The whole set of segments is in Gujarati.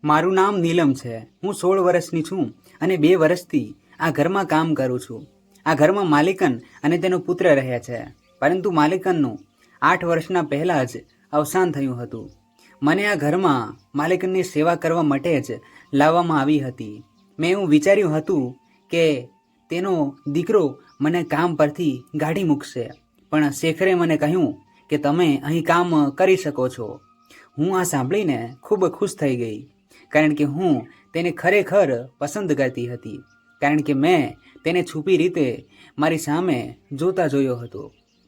મારું નામ નીલમ છે. હું 16 વર્ષની છું અને 2 વર્ષથી આ ઘરમાં કામ કરું છું. આ ઘરમાં માલિકન અને તેનો પુત્ર રહે છે, પરંતુ માલિકનનું 8 વર્ષના પહેલાં જ અવસાન થયું હતું. મને આ ઘરમાં માલિકનની સેવા કરવા માટે જ લાવવામાં આવી હતી. મેં એવું વિચાર્યું હતું કે તેનો દીકરો મને કામ પરથી કાઢી મૂકશે, પણ શેખરે મને કહ્યું કે તમે અહીં કામ કરી શકો છો. હું આ સાંભળીને ખૂબ ખુશ થઈ ગઈ, કારણ કે હું તેને ખરેખર પસંદ કરતી હતી, કારણ કે મેં તેને છુપી રીતે મારી સામે જોતા જોયો હતો.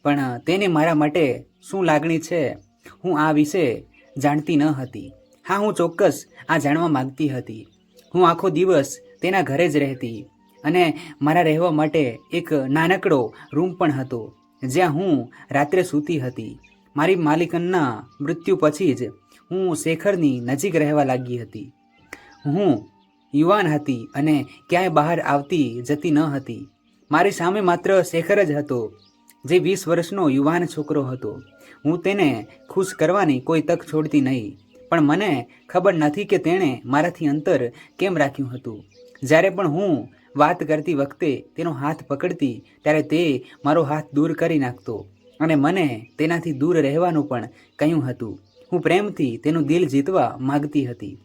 પણ તેને મારા માટે શું લાગણી છે, હું આ વિશે જાણતી ન હતી. હા, હું ચોક્કસ આ જાણવા માંગતી હતી. હું આખો દિવસ તેના ઘરે જ રહેતી અને મારા રહેવા માટે એક નાનકડો રૂમ પણ હતો, જ્યાં હું રાત્રે સૂતી હતી. મારી માલિકનના મૃત્યુ પછી જ હું શેખરની નજીક રહેવા લાગી હતી. હું યુવાન હતી અને ક્યાંય બહાર આવતી જતી ન હતી. મારી સામે માત્ર શેખર જ હતો, જે 20 વર્ષનો યુવાન છોકરો હતો. હું તેને ખુશ કરવાની કોઈ તક છોડતી નહીં, પણ મને ખબર નથી કે તેણે મારાથી અંતર કેમ રાખ્યું હતું. જ્યારે પણ હું વાત કરતી વખતે તેનો હાથ પકડતી, ત્યારે તે મારો હાથ દૂર કરી નાખતો અને મને તેનાથી દૂર રહેવાનું પણ કહ્યું હતું. હું પ્રેમથી તેનું દિલ જીતવા માગતી હતી.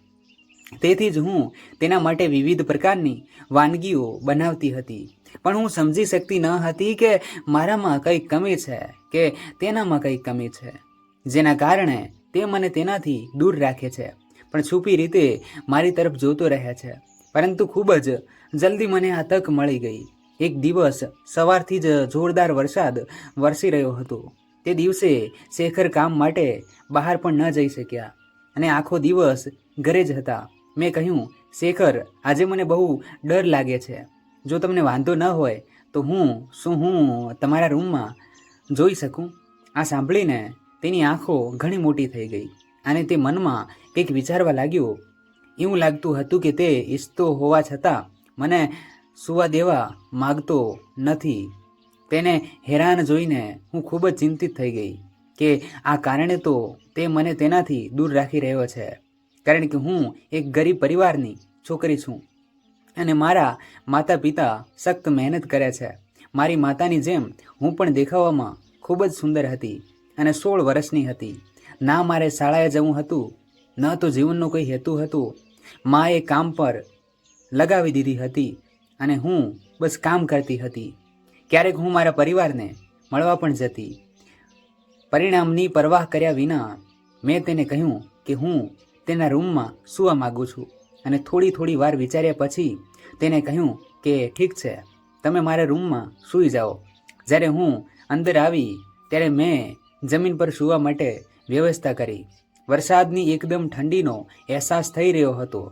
તેથી જ હું તેના માટે વિવિધ પ્રકારની વાનગીઓ બનાવતી હતી, પણ હું સમજી શકતી ન હતી કે મારામાં કંઈક કમી છે કે તેનામાં કંઈક કમી છે, જેના કારણે તે મને તેનાથી દૂર રાખે છે, પણ છુપી રીતે મારી તરફ જોતો રહે છે. પરંતુ ખૂબ જ જલ્દી મને આ તક મળી ગઈ. એક દિવસ સવારથી જ જોરદાર વરસાદ વરસી રહ્યો હતો. તે દિવસે શેખર કામ માટે બહાર પણ ન જઈ શક્યા અને આખો દિવસ ઘરે જ હતા. મેં કહ્યું, શેખર, આજે મને બહુ ડર લાગે છે. જો તમને વાંધો ન હોય તો હું તમારા રૂમમાં જોઈ શકું? આ સાંભળીને તેની આંખો ઘણી મોટી થઈ ગઈ અને તે મનમાં કંઈક વિચારવા લાગ્યો. એવું લાગતું હતું કે તે ઈચ્છતો હોવા છતાં મને સૂવા દેવા માગતો નથી. તેને હેરાન જોઈને હું ખૂબ જ ચિંતિત થઈ ગઈ કે આ કારણે તો તે મને તેનાથી દૂર રાખી રહ્યો છે, કારણ કે હું એક ગરીબ પરિવારની છોકરી છું અને મારા માતા પિતા સખ્ત મહેનત કરે છે. મારી માતાની જેમ હું પણ દેખાવામાં ખૂબ જ સુંદર હતી અને 16 વર્ષની હતી. ના મારે શાળાએ જવું હતું, ન તો જીવનનો કોઈ હેતુ હતો. માએ કામ પર લગાવી દીધી હતી અને હું બસ કામ કરતી હતી. ક્યારેક હું મારા પરિવારને મળવા પણ જતી. પરિણામની પરવાહ કર્યા વિના મેં તેને કહ્યું કે હું તેના રૂમમાં સૂવા માગું છું અને થોડી વાર વિચાર્યા પછી તેને કહ્યું કે ઠીક છે, તમે મારા રૂમમાં સૂઈ જાઓ. જ્યારે હું અંદર આવી ત્યારે મેં જમીન પર સૂવા માટે વ્યવસ્થા કરી. વરસાદની એકદમ ઠંડીનો અહેસાસ થઈ રહ્યો હતો.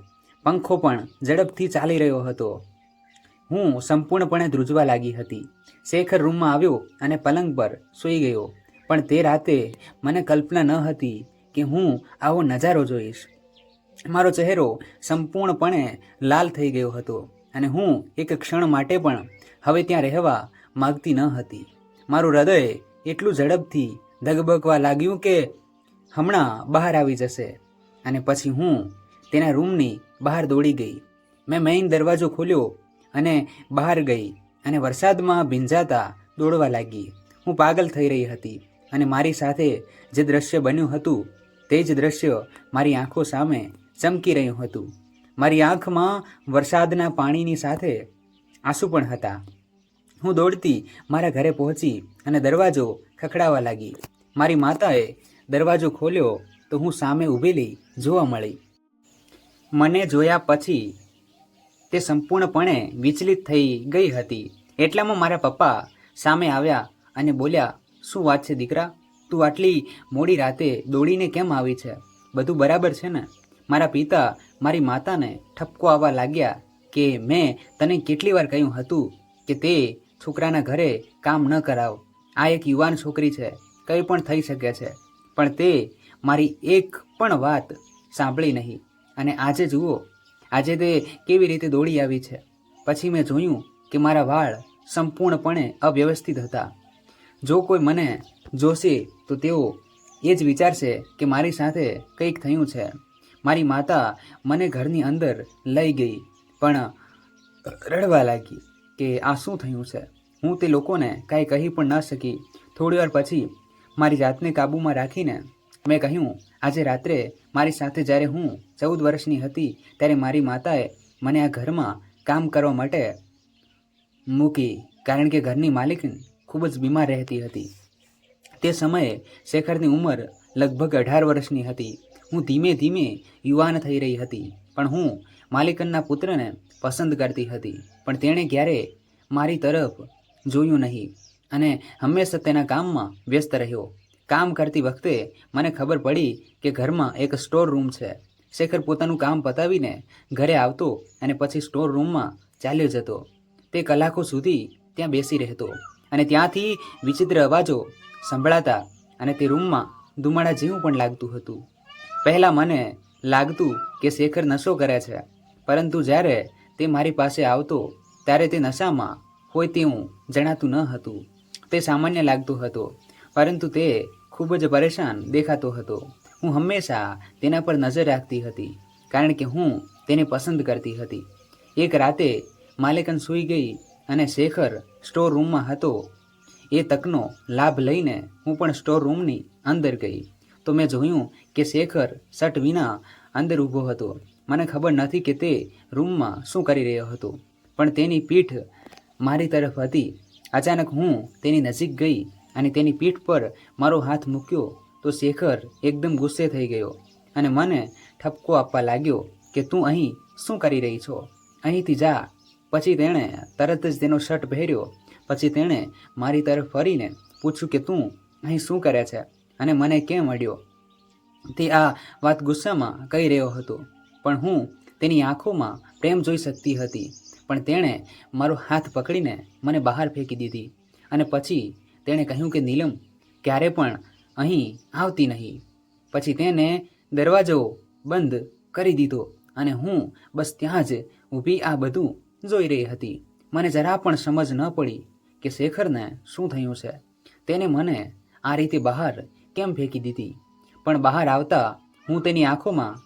પંખો પણ ઝડપથી ચાલી રહ્યો હતો. હું સંપૂર્ણપણે ધ્રુજવા લાગી હતી. શેખર રૂમમાં આવ્યો અને પલંગ પર સૂઈ ગયો, પણ તે રાતે મને કલ્પના ન હતી કે હું આવો નજારો જોઈશ. મારો ચહેરો સંપૂર્ણપણે લાલ થઈ ગયો હતો અને હું એક ક્ષણ માટે પણ હવે ત્યાં રહેવા માગતી ન હતી. મારું હૃદય એટલું ઝડપથી ધગબગવા લાગ્યું કે હમણાં બહાર આવી જશે. અને પછી હું તેના રૂમની બહાર દોડી ગઈ. મેં મેઇન દરવાજો ખોલ્યો અને બહાર ગઈ અને વરસાદમાં ભીંજાતા દોડવા લાગી. હું પાગલ થઈ રહી હતી અને મારી સાથે જે દ્રશ્ય બન્યું હતું તે જ દ્રશ્ય મારી આંખો સામે ચમકી રહ્યું હતું. મારી આંખમાં વરસાદના પાણીની સાથે આંસુ પણ હતા. હું દોડતી મારા ઘરે પહોંચી અને દરવાજો ખખડાવવા લાગી. મારી માતાએ દરવાજો ખોલ્યો તો હું સામે ઊભેલી જોવા મળી. મને જોયા પછી તે સંપૂર્ણપણે વિચલિત થઈ ગઈ હતી. એટલામાં મારા પપ્પા સામે આવ્યા અને બોલ્યા, શું વાત છે દીકરા, તું આટલી મોડી રાતે દોડીને કેમ આવી છે? બધું બરાબર છે ને? મારા પિતા મારી માતાને ઠપકો આવવા લાગ્યા કે મેં તને કેટલી વાર કહ્યું હતું કે તે છોકરાના ઘરે કામ ન કરાવ. આ એક યુવાન છોકરી છે, કંઈ પણ થઈ શકે છે. પણ તે મારી એક પણ વાત સાંભળી નહીં અને આજે જુઓ, આજે તે કેવી રીતે દોડી આવી છે. પછી મેં જોયું કે મારા વાળ સંપૂર્ણપણે અવ્યવસ્થિત હતા. જો કોઈ મને જોશે તો તેઓ એ જ વિચારશે કે મારી સાથે કંઈક થયું છે. મારી માતા મને ઘરની અંદર લઈ ગઈ, પણ રડવા લાગી કે આ શું થયું છે. હું તે લોકોને કાંઈ કહી પણ ન શકી. થોડીવાર પછી મારી જાતને કાબૂમાં રાખીને મેં કહ્યું, આજે રાત્રે મારી સાથે જ્યારે હું 14 વર્ષની હતી ત્યારે મારી માતાએ મને આ ઘરમાં કામ કરવા માટે મૂકી, કારણ કે ઘરની માલિકન ખૂબ જ બીમાર રહેતી હતી. તે સમયે શેખરની ઉંમર લગભગ 18 વર્ષની હતી. હું ધીમે ધીમે યુવાન થઈ રહી હતી, પણ હું માલિકનના પુત્રને પસંદ કરતી હતી. પણ તેણે ક્યારેય મારી તરફ જોયું નહીં અને હંમેશા તેના કામમાં વ્યસ્ત રહ્યો. કામ કરતી વખતે મને ખબર પડી કે ઘરમાં એક સ્ટોર રૂમ છે. શેખર પોતાનું કામ પતાવીને ઘરે આવતો અને પછી સ્ટોર રૂમમાં ચાલ્યો જતો. તે કલાકો સુધી ત્યાં બેસી રહેતો અને ત્યાંથી વિચિત્ર અવાજો સંભળાતા અને તે રૂમમાં ધુમાડા જેવું પણ લાગતું હતું. પહેલાં મને લાગતું કે શેખર નશો કરે છે, પરંતુ જ્યારે તે મારી પાસે આવતો ત્યારે તે નશામાં હોય તેવું જણાતું ન હતું. તે સામાન્ય લાગતો હતો, પરંતુ તે ખૂબ જ પરેશાન દેખાતો હતો. હું હંમેશા તેના પર નજર રાખતી હતી, કારણ કે હું તેને પસંદ કરતી હતી. એક રાતે માલિકન સૂઈ ગઈ અને શેખર સ્ટોર રૂમમાં હતો. એ તકનો લાભ લઈને હું પણ સ્ટોર રૂમની અંદર ગઈ તો મેં જોયું કે શેખર શર્ટ વિના અંદર ઊભો હતો. મને ખબર નથી કે તે રૂમમાં શું કરી રહ્યો હતો, પણ તેની પીઠ મારી તરફ હતી. અચાનક હું તેની નજીક ગઈ અને તેની પીઠ પર મારો હાથ મૂક્યો તો શેખર એકદમ ગુસ્સે થઈ ગયો અને મને ઠપકો આપવા લાગ્યો કે તું અહીં શું કરી રહી છો, અહીંથી જા. પછી તેણે તરત જ તેનો શર્ટ પહેર્યો. પછી તેણે મારી તરફ ફરીને પૂછ્યું કે તું અહીં શું કરે છે અને મને કેમ અડ્યો. તે આ વાત ગુસ્સામાં કહી રહ્યો હતો, પણ હું તેની આંખોમાં પ્રેમ જોઈ શકતી હતી. પણ તેણે મારો હાથ પકડીને મને બહાર ફેંકી દીધી અને પછી તેણે કહ્યું કે નીલમ ક્યારે પણ અહીં આવતી નહીં. પછી તેને દરવાજો બંધ કરી દીધો અને હું બસ ત્યાં જ ઊભી આ બધું જોઈ રહી હતી. મને જરા પણ સમજ ન પડી કે શેખરને શું થયું છે. તેને મને આ રીતે બહાર કેમ ફેંકી દીધી. પણ બહાર આવતા હું તેની આંખોમાં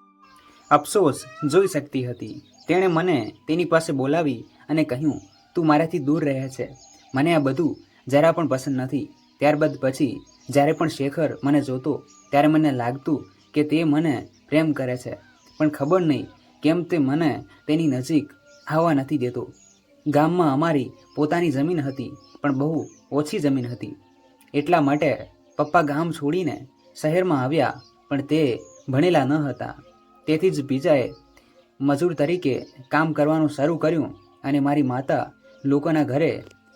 અફસોસ જોઈ શકતી હતી. તેણે મને તેની પાસે બોલાવી અને કહ્યું, તું મારાથી દૂર રહે છે, મને આ બધું જરા પણ પસંદ નથી. ત્યારબાદ પછી જ્યારે પણ શેખર મને જોતો ત્યારે મને લાગતું કે તે મને પ્રેમ કરે છે, પણ ખબર નહીં કેમ તે મને તેની નજીક આવવા નથી દેતો. ગામમાં અમારી પોતાની જમીન હતી, પણ બહુ ઓછી જમીન હતી. એટલા માટે પપ્પા ગામ છોડીને શહેરમાં આવ્યા, પણ તે ભણેલા ન હતા. તેથી જ બીજાએ મજૂર તરીકે કામ કરવાનું શરૂ કર્યું અને મારી માતા લોકોના ઘરે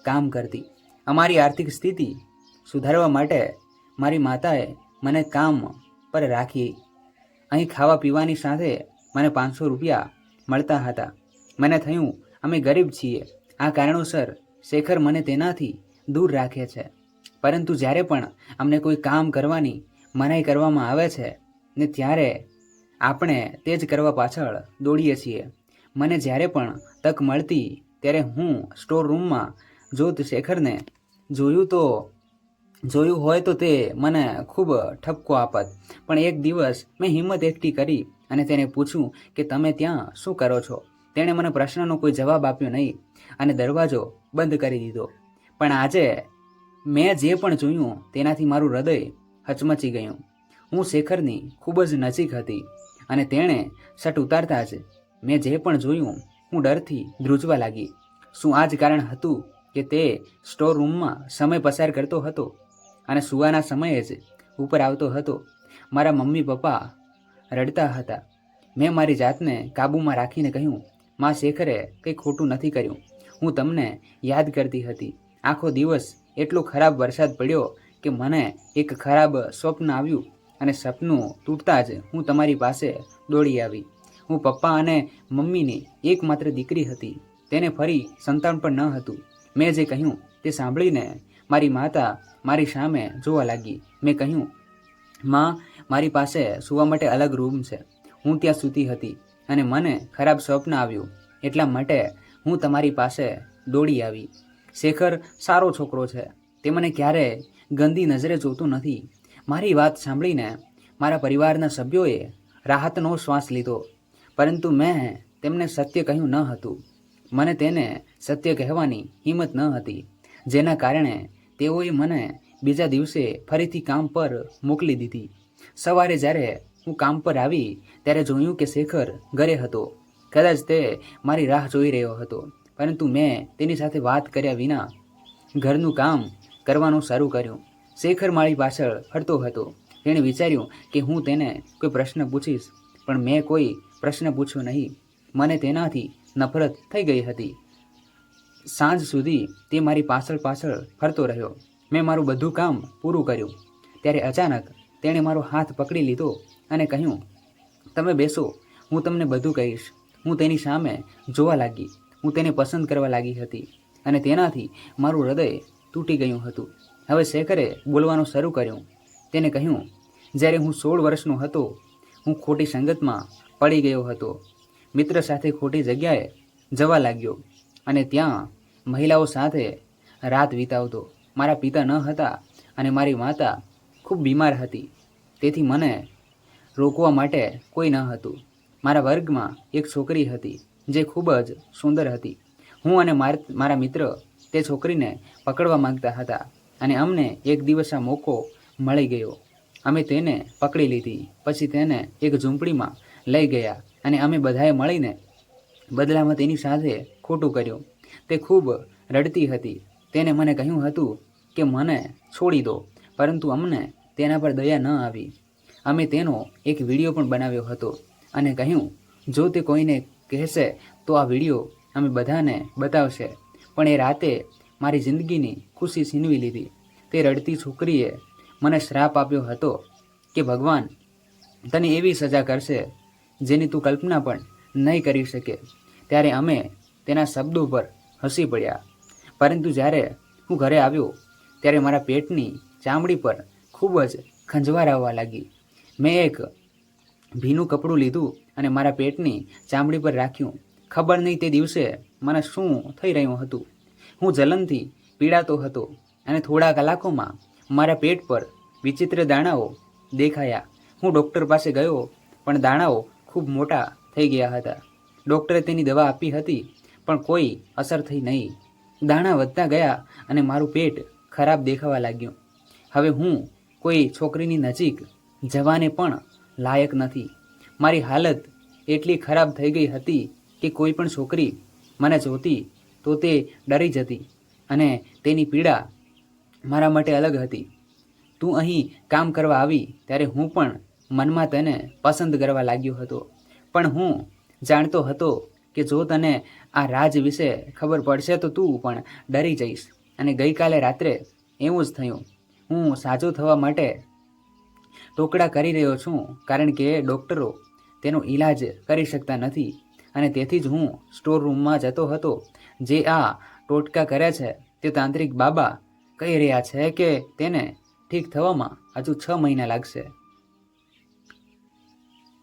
કામ કરતી. અમારી આર્થિક સ્થિતિ સુધારવા માટે મારી માતાએ મને કામ પર રાખી. અહીં ખાવા પીવાની સાથે મને 500 રૂપિયા મળતા હતા. મને થયું અમે ગરીબ છીએ, આ કારણોસર શેખર મને તેનાથી દૂર રાખે છે. પરંતુ જ્યારે પણ અમને કોઈ કામ કરવાની મનાઈ કરવામાં આવે છે ને ત્યારે આપણે તે જ કરવા પાછળ દોડીએ છીએ. મને જ્યારે પણ તક મળતી ત્યારે હું સ્ટોર રૂમમાં જોત શેખરને જોયું હોય તો તે મને ખૂબ ઠપકો આપત. પણ એક દિવસ મેં હિંમત એકઠી કરી અને તેને પૂછ્યું કે તમે ત્યાં શું કરો છો. તેણે મને પ્રશ્નનો કોઈ જવાબ આપ્યો નહીં અને દરવાજો બંધ કરી દીધો. પણ આજે મેં જે પણ જોયું તેનાથી મારું હૃદય હચમચી ગયું. હું શેખરની ખૂબ જ નજીક હતી અને તેણે શર્ટ ઉતારતા જ મેં જે પણ જોયું હું ડરથી ધ્રુજવા લાગી. શું આ જ કારણ હતું કે તે સ્ટોર રૂમમાં સમય પસાર કરતો હતો અને સૂવાના સમયે જ ઉપર આવતો હતો. મારા મમ્મી પપ્પા રડતા હતા. મેં મારી જાતને કાબૂમાં રાખીને કહ્યું, માં, શેખરે કંઈ ખોટું નથી કર્યું. હું તમને યાદ કરતી હતી. આખો દિવસ એટલો ખરાબ વરસાદ પડ્યો કે મને એક ખરાબ સ્વપ્ન આવ્યું અને સપનું તૂટતા જ હું તમારી પાસે દોડી આવી. હું પપ્પા અને મમ્મીની એકમાત્ર દીકરી હતી. તેને ફરી સંતાન પણ ન હતું. મેં જે કહ્યું તે સાંભળીને મારી માતા મારી સામે જોવા લાગી. મેં કહ્યું, માં, મારી પાસે સૂવા માટે અલગ રૂમ છે. હું ત્યાં સૂતી હતી અને મને ખરાબ સ્વપ્ન આવ્યું, એટલા માટે હું તમારી પાસે દોડી આવી. શેખર સારો છોકરો છે, તે મને ક્યારેય ગંદી નજરે જોતો નથી. મારી વાત સાંભળીને મારા પરિવારના સભ્યોએ રાહતનો શ્વાસ લીધો. પરંતુ મેં તેમને સત્ય કહ્યું ન હતું. મને તેને સત્ય કહેવાની હિંમત ન હતી, જેના કારણે તેઓએ મને બીજા દિવસે ફરીથી કામ પર મોકલી દીધી. સવારે જ્યારે હું કામ પર આવી ત્યારે જોયું કે શેખર ઘરે હતો. કદાચ તે મારી રાહ જોઈ રહ્યો હતો, પરંતુ મેં તેની સાથે વાત કર્યા વિના ઘરનું કામ કરવાનું શરૂ કર્યું. શેખર મારી પાછળ ફરતો હતો. તેણે વિચાર્યું કે હું તેને કોઈ પ્રશ્ન પૂછીશ, પણ મેં કોઈ પ્રશ્ન પૂછ્યો નહીં. મને તેનાથી નફરત થઈ ગઈ હતી. સાંજ સુધી તે મારી પાછળ ફરતો રહ્યો. મેં મારું બધું કામ પૂરું કર્યું ત્યારે અચાનક તેણે મારો હાથ પકડી લીધો અને કહ્યું, તમે બેસો, હું તમને બધું કહીશ. હું તેની સામે જોવા લાગી. હું તેને પસંદ કરવા લાગી હતી અને તેનાથી મારું હૃદય તૂટી ગયું હતું. હવે શેખરે બોલવાનું શરૂ કર્યું. તેને કહ્યું, જ્યારે હું 16 વર્ષનો હતો, હું ખોટી સંગતમાં પડી ગયો હતો. મિત્ર સાથે ખોટી જગ્યાએ જવા લાગ્યો અને ત્યાં મહિલાઓ સાથે રાત વિતાવતો. મારા પિતા ન હતા અને મારી માતા ખૂબ બીમાર હતી, તેથી મને રોકવા માટે કોઈ ન હતું. મારા વર્ગમાં એક છોકરી હતી જે ખૂબ જ સુંદર હતી. હું અને મારા મિત્ર તે છોકરીને પકડવા માંગતા હતા અને અમને એક દિવસ આ મોકો મળી ગયો. અમે તેને પકડી લીધી. પછી તેને એક ઝૂંપડીમાં લઈ ગયા અને અમે બધાએ મળીને બદલામાં તેની સાથે ખોટું કર્યું. તે ખૂબ રડતી હતી. તેને મને કહ્યું હતું કે મને છોડી દો, પરંતુ અમને તેના પર દયા ન આવી. અમે તેનો એક વિડીયો પણ બનાવ્યો હતો અને કહ્યું, જો તે કોઈને કહેશે તો આ વિડીયો અમે બધાને બતાવશે. પણ એ રાતે મારી જિંદગીની ખુશી છીનવી લીધી. તે રડતી છોકરીએ મને શ્રાપ આપ્યો હતો કે ભગવાન તને એવી સજા કરશે જેની તું કલ્પના પણ નહીં કરી શકે. ત્યારે અમે તેના શબ્દો પર હસી પડ્યા. પરંતુ જ્યારે હું ઘરે આવ્યો ત્યારે મારા પેટની ચામડી પર ખૂબ જ ખંજવાળ આવવા લાગી. મેં એક ભીનું કપડું લીધું અને મારા પેટની ચામડી પર રાખ્યું. ખબર નહીં તે દિવસે મને શું થઈ રહ્યું હતું. હું જલનથી પીડાતો હતો અને થોડા કલાકોમાં મારા પેટ પર વિચિત્ર દાણાઓ દેખાયા. હું ડૉક્ટર પાસે ગયો, પણ દાણાઓ ખૂબ મોટા થઈ ગયા હતા. ડૉક્ટરે તેની દવા આપી હતી, પણ કોઈ અસર થઈ નહીં. દાણા વધતા ગયા અને મારું પેટ ખરાબ દેખાવા લાગ્યું. હવે હું કોઈ છોકરીની નજીક જવાને પણ લાયક નથી. મારી હાલત એટલી ખરાબ થઈ ગઈ હતી કે કોઈ પણ છોકરી મને જોતી તો તે ડરી જતી અને તેની પીડા મારા માટે અલગ હતી. તું અહીં કામ કરવા આવી ત્યારે હું પણ મનમાં તેને પસંદ કરવા લાગ્યો હતો, પણ હું જાણતો હતો કે જો તને આ રાજ વિશે ખબર પડશે તો તું પણ ડરી જઈશ. અને ગઈકાલે રાત્રે એવું જ થયું. હું સાજો થવા માટે ટોકડા કરી રહ્યો છું, કારણ કે ડૉક્ટરો તેનો ઈલાજ કરી શકતા નથી અને તેથી જ હું સ્ટોર રૂમમાં જતો હતો. જે આ ટોટકા કરે છે તે તાંત્રિક બાબા કહી રહ્યા છે કે તેને ઠીક થવામાં હજુ 6 મહિના લાગશે.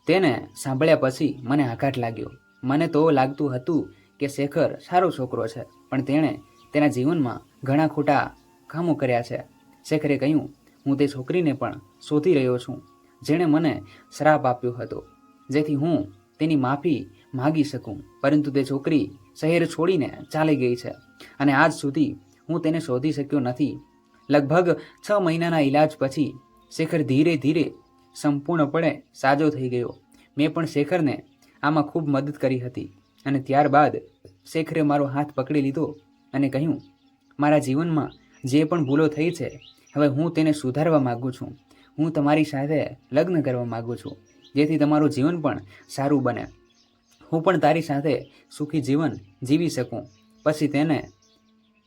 તેને સાંભળ્યા પછી મને આઘાત લાગ્યો. મને તો લાગતું હતું કે શેખર સારો છોકરો છે, પણ તેણે તેના જીવનમાં ઘણા ખોટા કામો કર્યા છે. શેખરે કહ્યું, હું તે છોકરીને પણ શોધી રહ્યો છું જેણે મને શ્રાપ આપ્યો હતો, જેથી હું તેની માફી માગી શકું. પરંતુ તે છોકરી શહેર છોડીને ચાલી ગઈ છે અને આજ સુધી હું તેને શોધી શક્યો નથી. લગભગ 6 મહિનાના ઈલાજ પછી શેખર ધીરે ધીરે સંપૂર્ણપણે સાજો થઈ ગયો. મેં પણ શેખરને આમાં ખૂબ મદદ કરી હતી અને ત્યારબાદ શેખરે મારો હાથ પકડી લીધો અને કહ્યું, મારા જીવનમાં જે પણ ભૂલો થઈ છે, હવે હું તેને સુધારવા માગું છું. હું તમારી સાથે લગ્ન કરવા માગું છું, જેથી તમારું જીવન પણ સારું બને. હું પણ તારી સાથે સુખી જીવન જીવી શકું. પછી તેને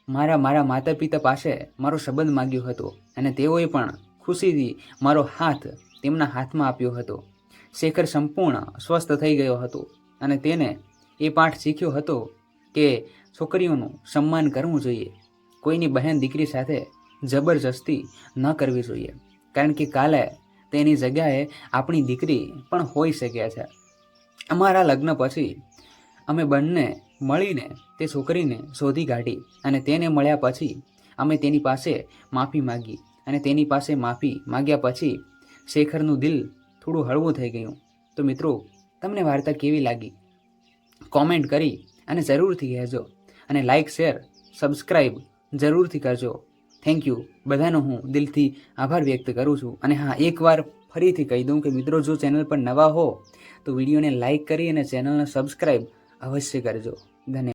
મારા માતા પિતા પાસે મારો સંબંધ માગ્યો હતો અને તેઓએ પણ ખુશીથી મારો હાથ તેમના હાથમાં આપ્યો હતો. શેખર સંપૂર્ણ સ્વસ્થ થઈ ગયો હતો અને તેને એ પાઠ શીખ્યો હતો કે છોકરીઓનું સન્માન કરવું જોઈએ. કોઈની બહેન દીકરી સાથે જબરજસ્તી ન કરવી જોઈએ, કારણ કે કાલે તેની જગ્યાએ આપણી દીકરી પણ હોઈ શકે છે. અમારા લગ્ન પછી અમે બંને મળીને તે છોકરીને શોધી કાઢી અને તેને મળ્યા પછી અમે તેની પાસે માફી માગી અને તેની પાસે માફી માગ્યા પછી શેખરનું દિલ થોડું હળવું થઈ ગયું. તો મિત્રો તમને વાર્તા કેવી લાગી કોમેન્ટ કરી અને જરૂરથી કહેજો અને લાઇક શેર સબસ્ક્રાઈબ જરૂરથી કરજો. થેન્ક યુ બધાનો હું દિલથી આભાર વ્યક્ત કરું છું. અને હા, એકવાર ફરીથી કહી દઉં કે મિત્રો જો ચેનલ પર નવા હો તો વિડીયોને લાઇક કરી અને ચેનલને સબસ્ક્રાઈબ અવશ્ય કરજો. ધન્યવાદ.